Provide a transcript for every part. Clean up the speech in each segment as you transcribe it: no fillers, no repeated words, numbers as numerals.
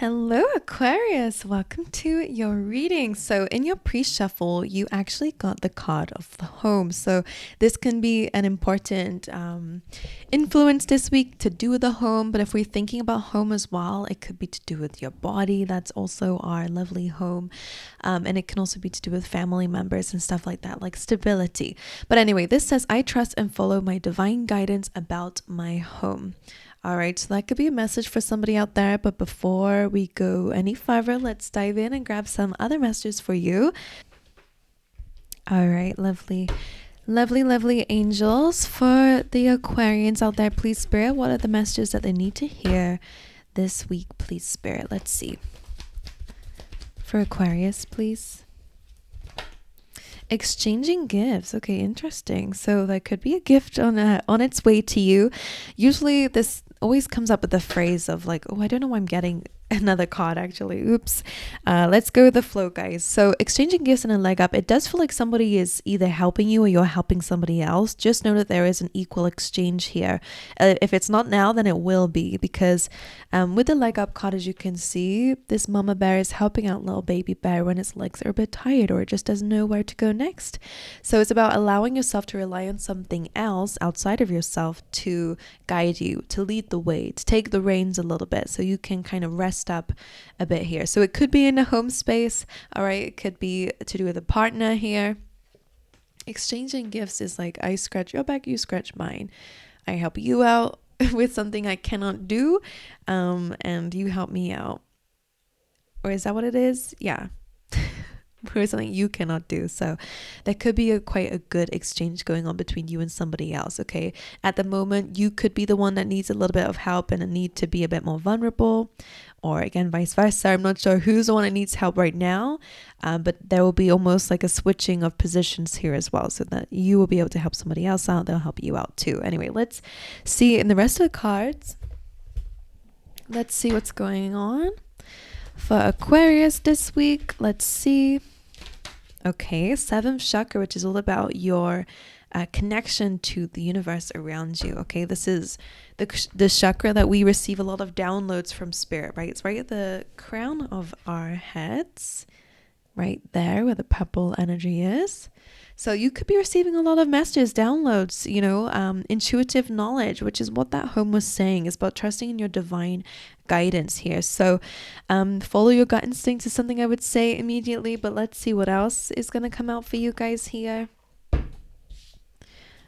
Hello, Aquarius. Welcome to your reading. So in your pre-shuffle, you actually got the card of the home. So this can be an important influence this week to do with the home. But if we're thinking about home as well, it could be to do with your body. That's also our lovely home. And it can also be to do with family members and stuff like that, like stability. But anyway, this says, I trust and follow my divine guidance about my home. All right, so that could be a message for somebody out there. But before we go any further, let's dive in and grab some other messages for you. All right, lovely angels for the Aquarians out there. Please, Spirit, what are the messages that they need to hear this week? Please, Spirit, let's see. For Aquarius, please. Exchanging gifts. Okay, interesting. So that could be a gift on its way to you. Usually this always comes up with the phrase of like, oh, I don't know why I'm getting another card actually. Oops. Let's go with the flow, guys. So exchanging gifts and a leg up, it does feel like somebody is either helping you or you're helping somebody else. Just know that there is an equal exchange here. If it's not now, then it will be, because with the leg up card, as you can see, this mama bear is helping out little baby bear when its legs are a bit tired or it just doesn't know where to go next. So it's about allowing yourself to rely on something else outside of yourself to guide you, to lead the way, to take the reins a little bit so you can kind of rest up a bit here. So it could be in a home space. All right, it could be to do with a partner here. Exchanging gifts is like, I scratch your back, you scratch mine. I help you out with something I cannot do, and you help me out. Or is that what it is? Yeah. For something you cannot do. So there could be quite a good exchange going on between you and somebody else. Okay, at the moment you could be the one that needs a little bit of help and a need to be a bit more vulnerable, or again vice versa. I'm not sure who's the one that needs help right now, but there will be almost like a switching of positions here as well, so that you will be able to help somebody else out, they'll help you out too. Anyway, let's see in the rest of the cards. Let's see what's going on for Aquarius this week. Let's see. Okay, 7th chakra, which is all about your connection to the universe around you. Okay, this is the chakra that we receive a lot of downloads from Spirit, right? It's right at the crown of our heads, right there where the purple energy is. So you could be receiving a lot of messages, downloads, intuitive knowledge, which is what that home was saying. It's about trusting in your divine guidance here. So follow your gut instinct is something I would say immediately, but let's see what else is going to come out for you guys here.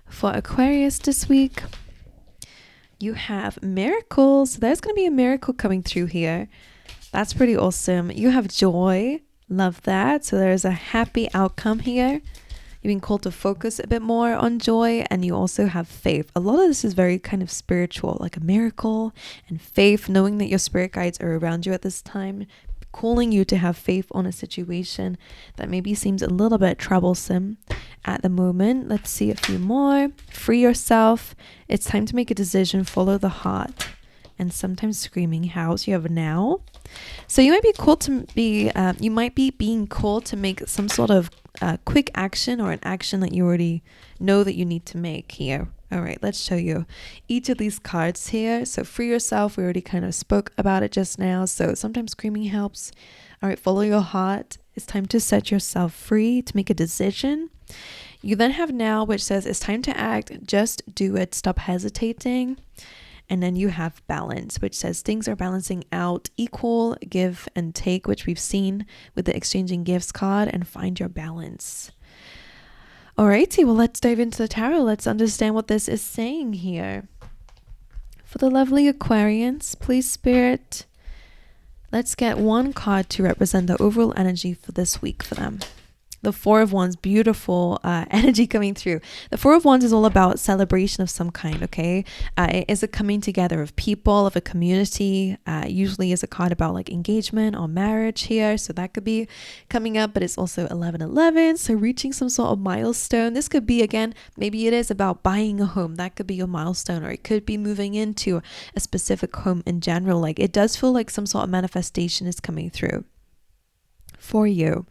For Aquarius this week, you have miracles. There's going to be a miracle coming through here. That's pretty awesome. You have joy. Love that. So there's a happy outcome here. You've been called to focus a bit more on joy, and you also have faith. A lot of this is very kind of spiritual, like a miracle and faith, knowing that your spirit guides are around you at this time, calling you to have faith on a situation that maybe seems a little bit troublesome at the moment. Let's see a few more. Free yourself. It's time to make a decision. Follow the heart. And sometimes screaming house. You have now. So you might be called to be, you might be being called to make some sort of quick action, or an action that you already know that you need to make here. All right, let's show you each of these cards here. So free yourself. We already kind of spoke about it just now. So sometimes screaming helps. All right, follow your heart. It's time to set yourself free, to make a decision. You then have now, which says it's time to act. Just do it. Stop hesitating. And then you have balance, which says things are balancing out, equal give and take, which we've seen with the exchanging gifts card, and find your balance. Alrighty, well, let's dive into the tarot. Let's understand what this is saying here. For the lovely Aquarians, please, Spirit, let's get one card to represent the overall energy for this week for them. The Four of Wands, beautiful energy coming through. The Four of Wands is all about celebration of some kind, okay? It is a coming together of people, of a community. Usually is a card about like engagement or marriage here. So that could be coming up, but it's also 11/11. So reaching some sort of milestone. This could be, again, maybe it is about buying a home. That could be your milestone, or it could be moving into a specific home in general. Like it does feel like some sort of manifestation is coming through for you.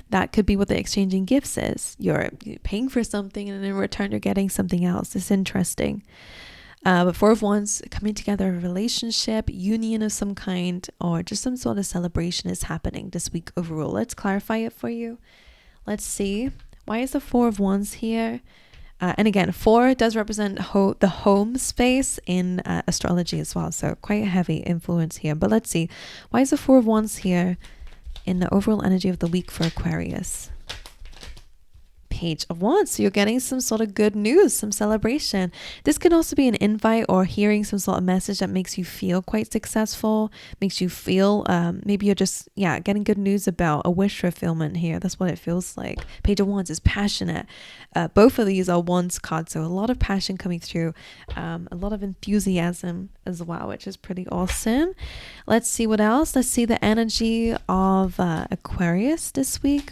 That could be what the exchanging gifts is. You're paying for something and in return you're getting something else. It's interesting. But Four of Wands, coming together, a relationship, union of some kind, or just some sort of celebration is happening this week overall. Let's clarify it for you. Let's see. Why is the Four of Wands here? And again, 4 does represent the home space in astrology as well. So quite a heavy influence here. But let's see. Why is the 4 of Wands here in the overall energy of the week for Aquarius? Page of Wands. So you're getting some sort of good news, some celebration. This could also be an invite or hearing some sort of message that makes you feel quite successful, makes you feel maybe you're just getting good news about a wish fulfillment here. That's what it feels like. Page of Wands is passionate. Both of these are Wands cards, so a lot of passion coming through, a lot of enthusiasm as well, which is pretty awesome. Let's see what else. Let's see the energy of Aquarius this week.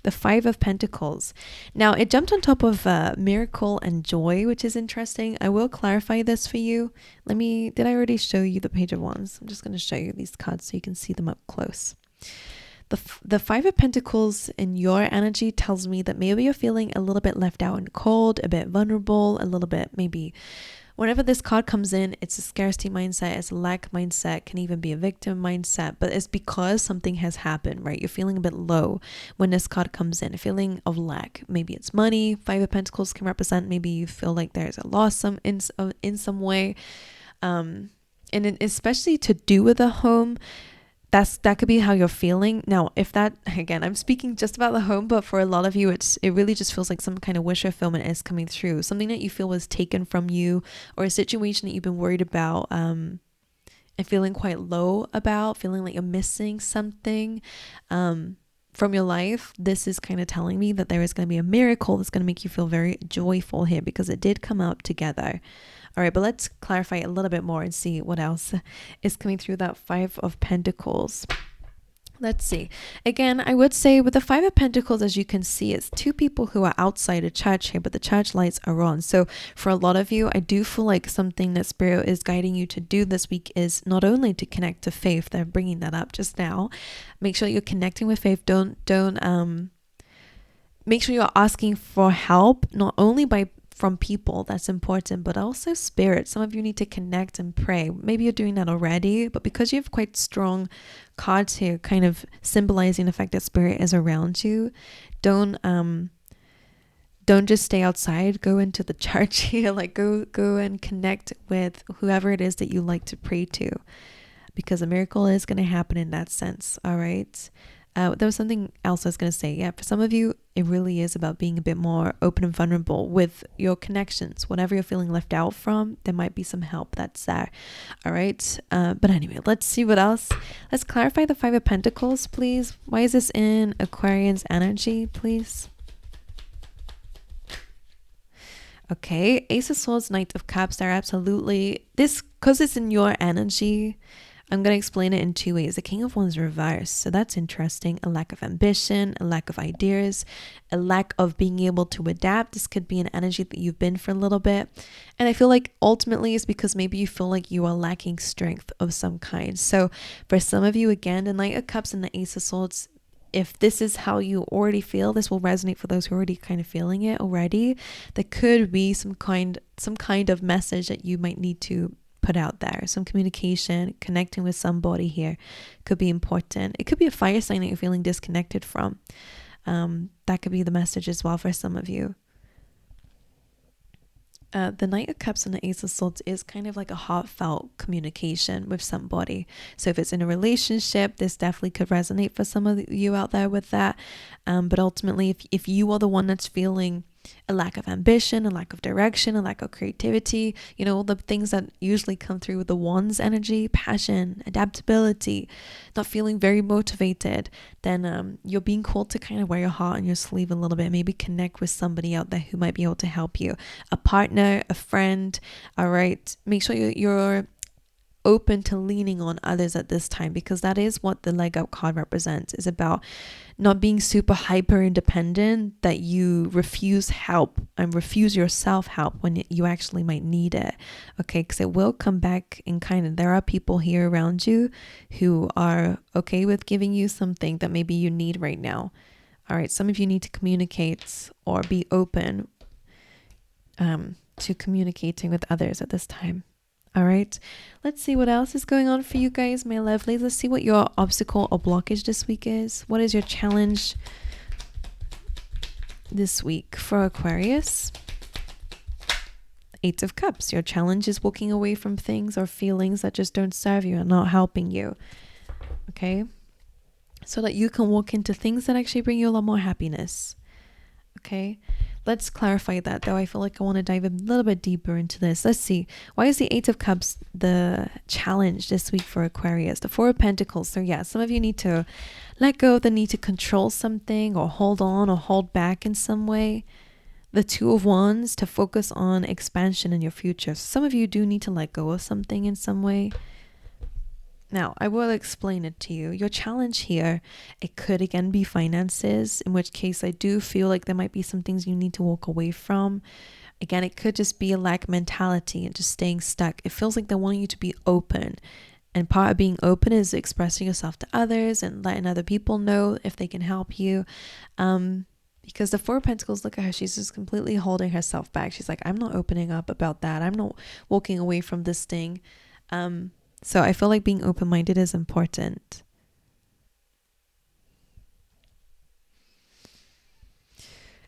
The 5 of Pentacles. Now, it jumped on top of miracle and joy, which is interesting. I will clarify this for you. Did I already show you the Page of Wands? I'm just going to show you these cards so you can see them up close. The 5 of Pentacles in your energy tells me that maybe you're feeling a little bit left out and cold, a bit vulnerable, a little bit maybe. Whenever this card comes in, it's a scarcity mindset, it's a lack mindset, can even be a victim mindset, but it's because something has happened, right? You're feeling a bit low when this card comes in, a feeling of lack. Maybe it's money. 5 of Pentacles can represent maybe you feel like there's a loss in some way. And especially to do with a home, that could be how you're feeling. Now, if that, again, I'm speaking just about the home, but for a lot of you, it really just feels like some kind of wish fulfillment is coming through. Something that you feel was taken from you, or a situation that you've been worried about and feeling quite low about, feeling like you're missing something from your life. This is kind of telling me that there is going to be a miracle that's going to make you feel very joyful here because it did come out together. All right, but let's clarify a little bit more and see what else is coming through that 5 of Pentacles. Let's see. Again, I would say with the 5 of Pentacles, as you can see, it's 2 people who are outside a church here, but the church lights are on. So for a lot of you, I do feel like something that Spirit is guiding you to do this week is not only to connect to faith. They're bringing that up just now. Make sure you're connecting with faith. Don't make sure you're asking for help, not only from people, that's important, but also Spirit. Some of you need to connect and pray. Maybe you're doing that already, but because you have quite strong cards here kind of symbolizing the fact that Spirit is around you, don't just stay outside. Go into the church here, like go and connect with whoever it is that you like to pray to, because a miracle is going to happen in that sense. All right. There was something else I was going to say. Yeah, for some of you, it really is about being a bit more open and vulnerable with your connections. Whatever you're feeling left out from, there might be some help that's there. All right. But anyway, let's see what else. Let's clarify the 5 of Pentacles, please. Why is this in Aquarian's energy, please? Okay. Ace of Swords, Knight of Cups. They're absolutely this, because it's in your energy. I'm going to explain it in 2 ways. The King of Wands reversed. So that's interesting. A lack of ambition, a lack of ideas, a lack of being able to adapt. This could be an energy that you've been for a little bit. And I feel like ultimately it's because maybe you feel like you are lacking strength of some kind. So for some of you, again, the Knight of Cups and the Ace of Swords, if this is how you already feel, this will resonate for those who are already kind of feeling it already. There could be some kind of message that you might need to put out there. Some communication, connecting with somebody here could be important. It could be a fire sign that you're feeling disconnected from. That could be the message as well for some of you. The Knight of Cups and the Ace of Swords is kind of like a heartfelt communication with somebody. So if it's in a relationship, this definitely could resonate for some of you out there with that. But ultimately, if you are the one that's feeling a lack of ambition, a lack of direction, a lack of creativity, you know, the things that usually come through with the Wands energy, passion, adaptability, not feeling very motivated, then you're being called to kind of wear your heart on your sleeve a little bit. Maybe connect with somebody out there who might be able to help you, a partner, a friend. All right, make sure you're open to leaning on others at this time, because that is what the leg up card represents. Is about not being super hyper independent, that you refuse help and refuse yourself help when you actually might need it. Okay, because it will come back in kind of, there are people here around you who are okay with giving you something that maybe you need right now. All right, some of you need to communicate or be open to communicating with others at this time. All right, let's see what else is going on for you guys, my lovelies. Let's see what your obstacle or blockage this week is. What is your challenge this week for Aquarius? Eight of Cups. Your challenge is walking away from things or feelings that just don't serve you and not helping you. Okay, so that you can walk into things that actually bring you a lot more happiness. Okay, let's clarify that though. I feel like I want to dive a little bit deeper into this. Let's see. Why is the Eight of Cups the challenge this week for Aquarius? The Four of Pentacles. So yeah, some of you need to let go of the need to control something or hold on or hold back in some way. The Two of Wands, to focus on expansion in your future. Some of you do need to let go of something in some way. Now, I will explain it to you. Your challenge here, it could again be finances, in which case I do feel like there might be some things you need to walk away from. Again, it could just be a lack mentality and just staying stuck. It feels like they want you to be open. And part of being open is expressing yourself to others and letting other people know if they can help you. Because the Four of Pentacles, look at her. She's just completely holding herself back. She's like, I'm not opening up about that. I'm not walking away from this thing. So I feel like being open-minded is important.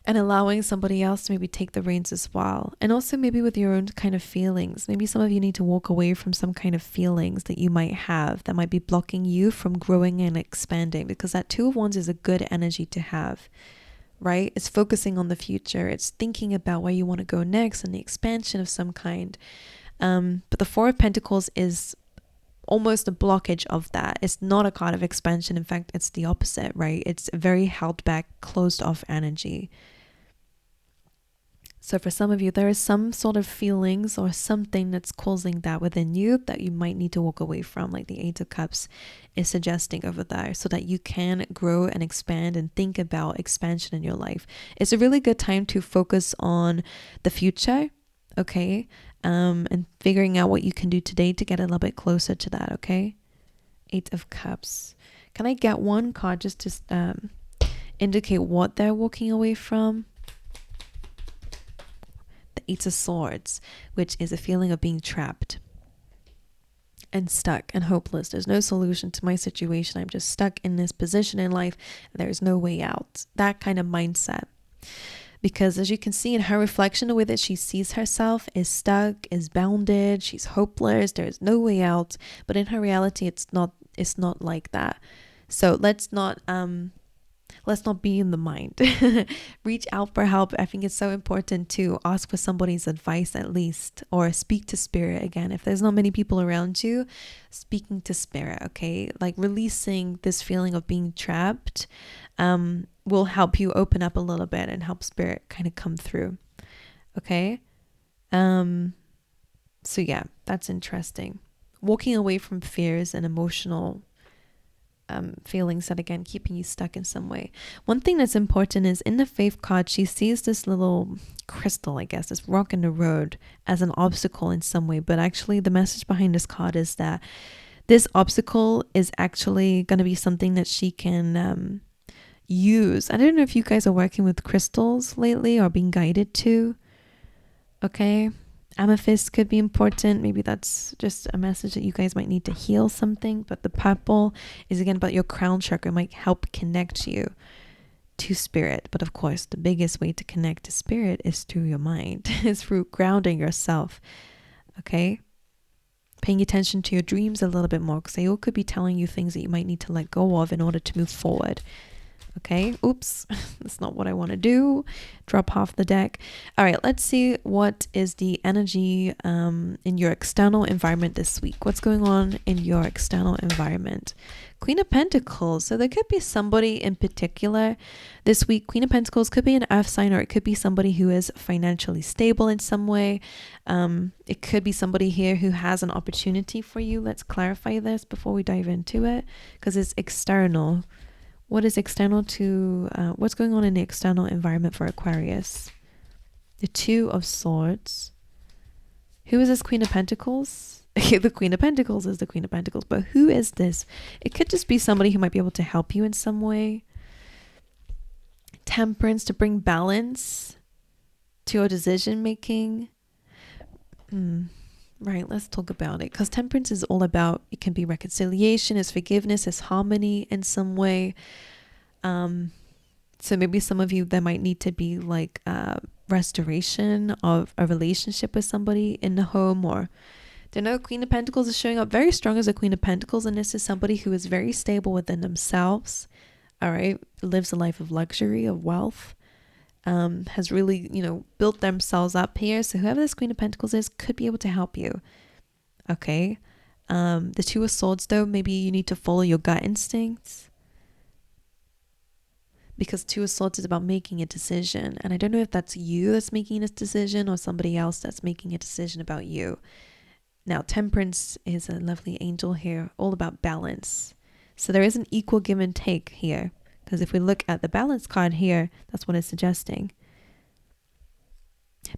And allowing somebody else to maybe take the reins as well. And also maybe with your own kind of feelings. Maybe some of you need to walk away from some kind of feelings that you might have that might be blocking you from growing and expanding. Because that Two of Wands is a good energy to have, right? It's focusing on the future. It's thinking about where you want to go next and the expansion of some kind. But the Four of Pentacles is almost a blockage of that. It's not a card of expansion. In fact, it's the opposite, right? It's a very held back, closed off energy. So for some of you, there is some sort of feelings or something that's causing that within you that you might need to walk away from, like the Eight of Cups is suggesting over there, so that you can grow and expand and think about expansion in your life. It's a really good time to focus on the future, okay? And figuring out what you can do today to get a little bit closer to that, okay? Eight of Cups. Can I get one card just to indicate what they're walking away from? The Eight of Swords, which is a feeling of being trapped and stuck and hopeless. There's no solution to my situation. I'm just stuck in this position in life. There's no way out. That kind of mindset. Because as you can see in her reflection, the way that she sees herself is stuck, is bounded, she's hopeless, there's no way out. But in her reality, it's not like that. So let's not be in the mind. Reach out for help. I think it's so important to ask for somebody's advice at least, or speak to spirit again. If there's not many people around you, speaking to spirit, okay? Like releasing this feeling of being trapped will help you open up a little bit and help spirit kind of come through. Okay. So yeah, that's interesting. Walking away from fears and emotional feelings that again keeping you stuck in some way. One thing that's important is in the Faith card, she sees this little crystal, I guess, this rock in the road as an obstacle in some way. But actually the message behind this card is that this obstacle is actually going to be something that she can use. I don't know if you guys are working with crystals lately or being guided to. Okay. Amethyst could be important. Maybe that's just a message that you guys might need to heal something. But the purple is again about your crown chakra. It might help connect you to spirit. But of course, the biggest way to connect to spirit is through your mind. It's through grounding yourself. Okay. Paying attention to your dreams a little bit more, because they all could be telling you things that you might need to let go of in order to move forward. Okay, oops, that's not what I want to do. Drop half the deck. All right, let's see what is the energy in your external environment this week. What's going on in your external environment? Queen of Pentacles. So there could be somebody in particular this week. Queen of Pentacles could be an earth sign, or it could be somebody who is financially stable in some way. It could be somebody here who has an opportunity for you. Let's clarify this before we dive into it, because it's external. What is external to, what's going on in the external environment for Aquarius? The Two of Swords. Who is this Queen of Pentacles? The Queen of Pentacles is the Queen of Pentacles, but who is this? It could just be somebody who might be able to help you in some way. Temperance, to bring balance to your decision making. Right, let's talk about it, because temperance is all about, it can be reconciliation, it's forgiveness, it's harmony in some way. So maybe some of you, there might need to be like restoration of a relationship with somebody in the home, or don't know, Queen of Pentacles is showing up very strong as a Queen of Pentacles, and this is somebody who is very stable within themselves, all right, lives a life of luxury, of wealth, has really, built themselves up here. So whoever this Queen of Pentacles is could be able to help you, okay? The Two of Swords, though, maybe you need to follow your gut instincts, because Two of Swords is about making a decision, and I don't know if that's you that's making this decision or somebody else that's making a decision about you. Now, Temperance is a lovely angel here, all about balance. So there is an equal give and take here, because if we look at the balance card here, that's what it's suggesting.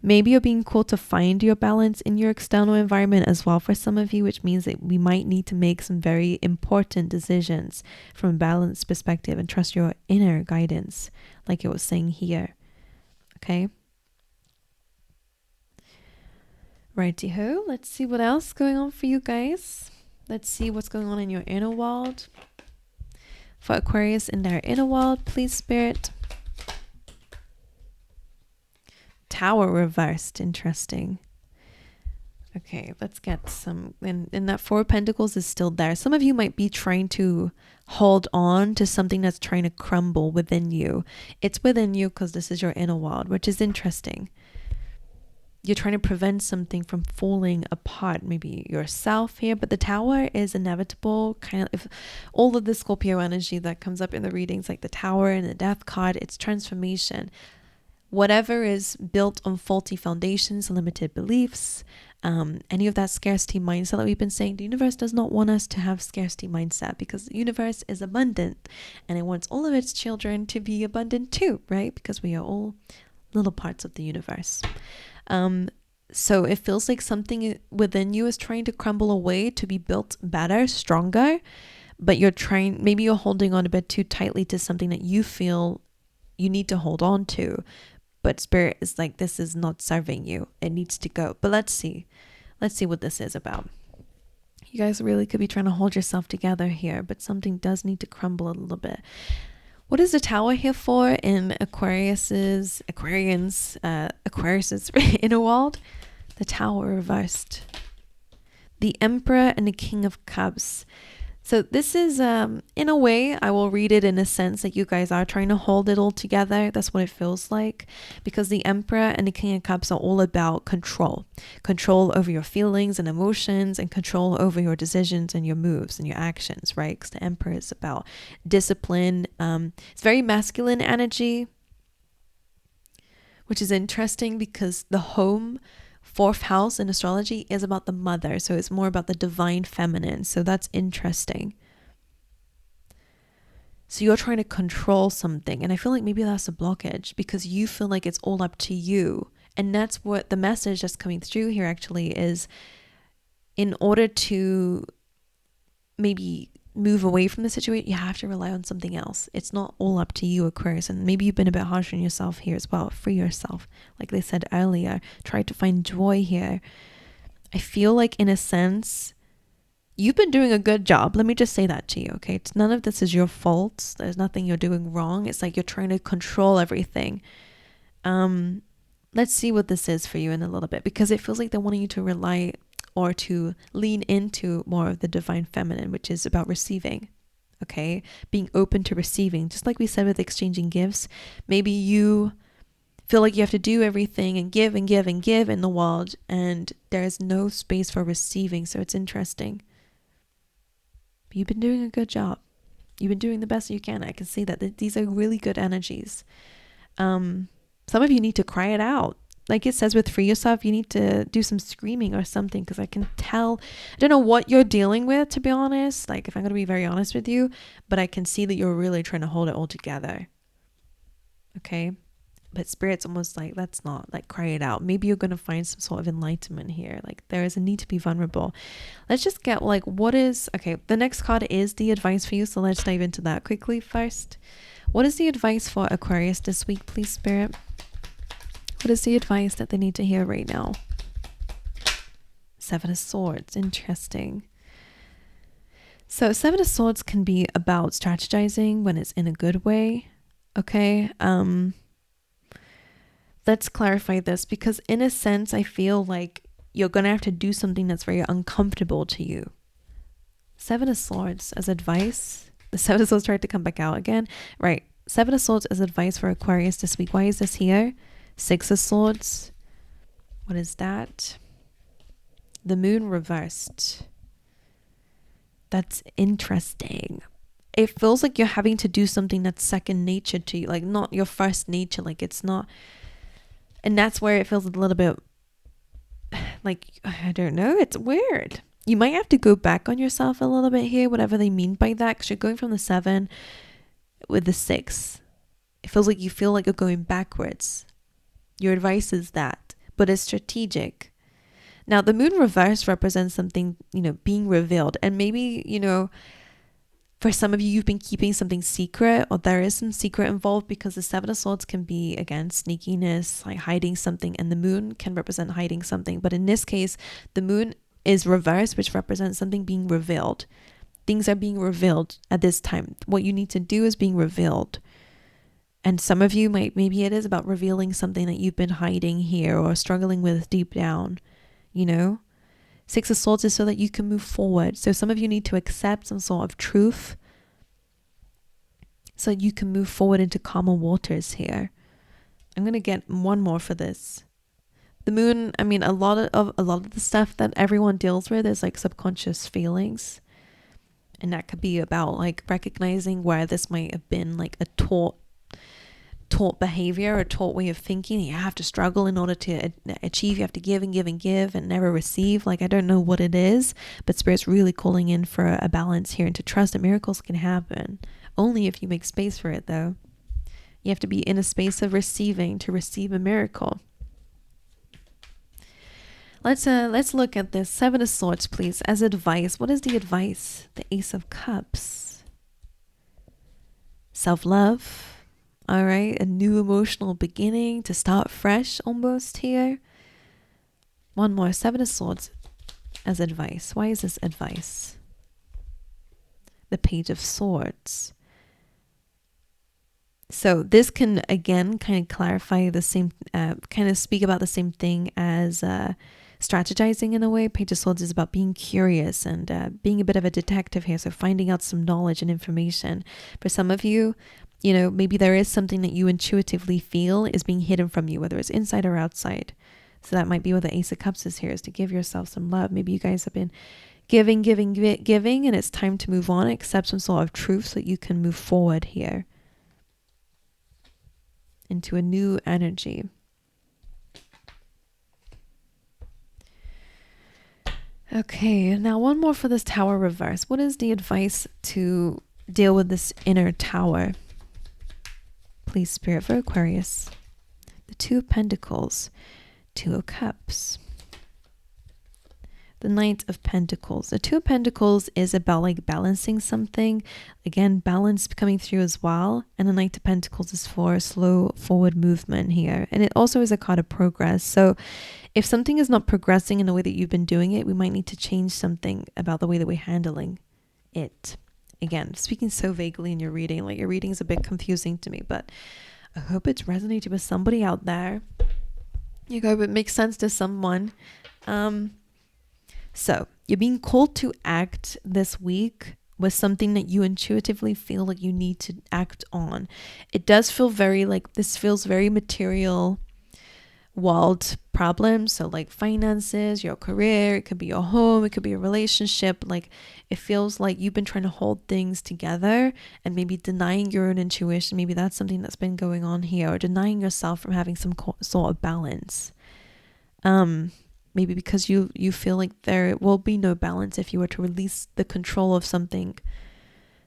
Maybe you're being called to find your balance in your external environment as well for some of you, which means that we might need to make some very important decisions from a balance perspective and trust your inner guidance, like it was saying here. Okay. Righty-ho, let's see what else is going on for you guys. Let's see what's going on in your inner world. For Aquarius in their inner world, please, Spirit. Tower reversed, interesting. Okay, let's get some, and that Four of Pentacles is still there. Some of you might be trying to hold on to something that's trying to crumble within you. It's within you because this is your inner world, which is interesting. You're trying to prevent something from falling apart, maybe yourself here, but the Tower is inevitable. Kind of, if all of the Scorpio energy that comes up in the readings, like the Tower and the Death card, it's transformation. Whatever is built on faulty foundations, limited beliefs, any of that scarcity mindset that we've been saying, the universe does not want us to have scarcity mindset, because the universe is abundant and it wants all of its children to be abundant too, right? Because we are all little parts of the universe. So it feels like something within you is trying to crumble away to be built better, stronger, but maybe you're holding on a bit too tightly to something that you feel you need to hold on to. But Spirit is like, this is not serving you. It needs to go. But let's see what this is about. You guys really could be trying to hold yourself together here, but something does need to crumble a little bit. What is the Tower here for in Aquarius's inner world? The Tower reversed. The Emperor and the King of Cups. So this is, in a way, I will read it in a sense that you guys are trying to hold it all together. That's what it feels like, because the Emperor and the King of Cups are all about control over your feelings and emotions, and control over your decisions and your moves and your actions, right? Because the Emperor is about discipline. It's very masculine energy, which is interesting because the home, fourth house in astrology, is about the mother. So it's more about the divine feminine. So that's interesting. So you're trying to control something. And I feel like maybe that's a blockage because you feel like it's all up to you. And that's what the message that's coming through here actually is, in order to maybe move away from the situation, you have to rely on something else. It's not all up to you, Aquarius. And maybe you've been a bit harsh on yourself here as well. Free yourself. Like they said earlier, try to find joy here. I feel like, in a sense, you've been doing a good job. Let me just say that to you, okay? None of this is your fault. There's nothing you're doing wrong. It's like you're trying to control everything. Let's see what this is for you in a little bit, because it feels like they're wanting you to rely or to lean into more of the divine feminine, which is about receiving, okay? Being open to receiving. Just like we said with exchanging gifts, maybe you feel like you have to do everything and give and give and give in the world, and there is no space for receiving. So it's interesting. But you've been doing a good job. You've been doing the best you can. I can see that these are really good energies. Some of you need to cry it out. Like it says with Free Yourself, you need to do some screaming or something, because I can tell, I don't know what you're dealing with, to be honest, like if I'm going to be very honest with you, but I can see that you're really trying to hold it all together. Okay. But Spirit's almost like, let's not, like, cry it out. Maybe you're going to find some sort of enlightenment here. Like there is a need to be vulnerable. Let's just get like, okay, the next card is the advice for you. So let's dive into that quickly first. What is the advice for Aquarius this week, please, Spirit? What is the advice that they need to hear right now? Seven of Swords. Interesting. So Seven of Swords can be about strategizing when it's in a good way. Okay. Let's clarify this, because in a sense, I feel like you're going to have to do something that's very uncomfortable to you. Seven of Swords as advice. The Seven of Swords tried to come back out again. Right. Seven of Swords as advice for Aquarius this week. Why is this here? Six of Swords. What is that? The Moon reversed. That's interesting. It feels like you're having to do something that's second nature to you, like not your first nature, like it's not. And that's where it feels a little bit like, I don't know, it's weird. You might have to go back on yourself a little bit here, whatever they mean by that, because you're going from the 7 with the 6. It feels like you feel like you're going backwards. Your advice is that, but it's strategic. Now, the Moon reverse represents something, being revealed. And maybe, for some of you, you've been keeping something secret, or there is some secret involved, because the Seven of Swords can be, again, sneakiness, like hiding something, and the Moon can represent hiding something. But in this case, the Moon is reversed, which represents something being revealed. Things are being revealed at this time. What you need to do is being revealed. And some of you maybe it is about revealing something that you've been hiding here or struggling with deep down. Six of Swords is so that you can move forward. So some of you need to accept some sort of truth so you can move forward into calmer waters here. I'm going to get one more for this. The Moon, a lot of the stuff that everyone deals with is like subconscious feelings. And that could be about like recognizing where this might have been like a taught behavior or taught way of thinking. You have to struggle in order to achieve. You have to give and give and give and never receive. Like, I don't know what it is, but Spirit's really calling in for a balance here and to trust that miracles can happen. Only if you make space for it, though. You have to be in a space of receiving to receive a miracle. Let's look at this Seven of Swords, please, as advice. What is the advice? The Ace of Cups. Self-love. All right, a new emotional beginning to start fresh almost here. One more, Seven of Swords as advice. Why is this advice? The Page of Swords. So this can, again, kind of clarify the same, kind of speak about the same thing as strategizing in a way. Page of Swords is about being curious and being a bit of a detective here. So finding out some knowledge and information. For some of you, maybe there is something that you intuitively feel is being hidden from you, whether it's inside or outside. So that might be what the Ace of Cups is here, is to give yourself some love. Maybe you guys have been giving, and it's time to move on, accept some sort of truth so that you can move forward here into a new energy. Okay, now one more for this Tower reverse. What is the advice to deal with this inner tower? Please, Spirit, for Aquarius. The Two of Pentacles, Two of Cups, the Knight of Pentacles. The Two of Pentacles is about like balancing something. Again, balance coming through as well. And the Knight of Pentacles is for slow forward movement here. And it also is a card of progress. So if something is not progressing in the way that you've been doing it, we might need to change something about the way that we're handling it. Again, speaking so vaguely in your reading, like your reading is a bit confusing to me, but I hope it's resonating with somebody out there. I hope it makes sense to someone. So you're being called to act this week with something that you intuitively feel like you need to act on. It does feel this feels very material world problems. So like finances, your career, it could be your home, it could be a relationship. Like it feels like you've been trying to hold things together and maybe denying your own intuition. Maybe that's something that's been going on here, or denying yourself from having some sort of balance. Maybe because you feel like there will be no balance if you were to release the control of something.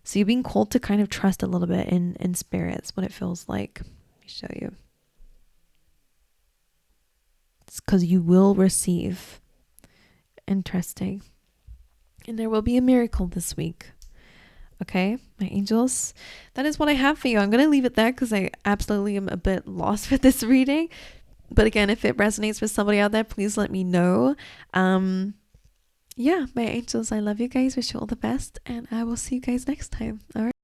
So you're being called to kind of trust a little bit in spirits, what it feels like. Let me show you. It's because you will receive. Interesting. And there will be a miracle this week. Okay, my angels, that is what I have for you. I'm going to leave it there because I absolutely am a bit lost with this reading. But again, if it resonates with somebody out there, please let me know. yeah, my angels, I love you guys. Wish you all the best, and I will see you guys next time. All right.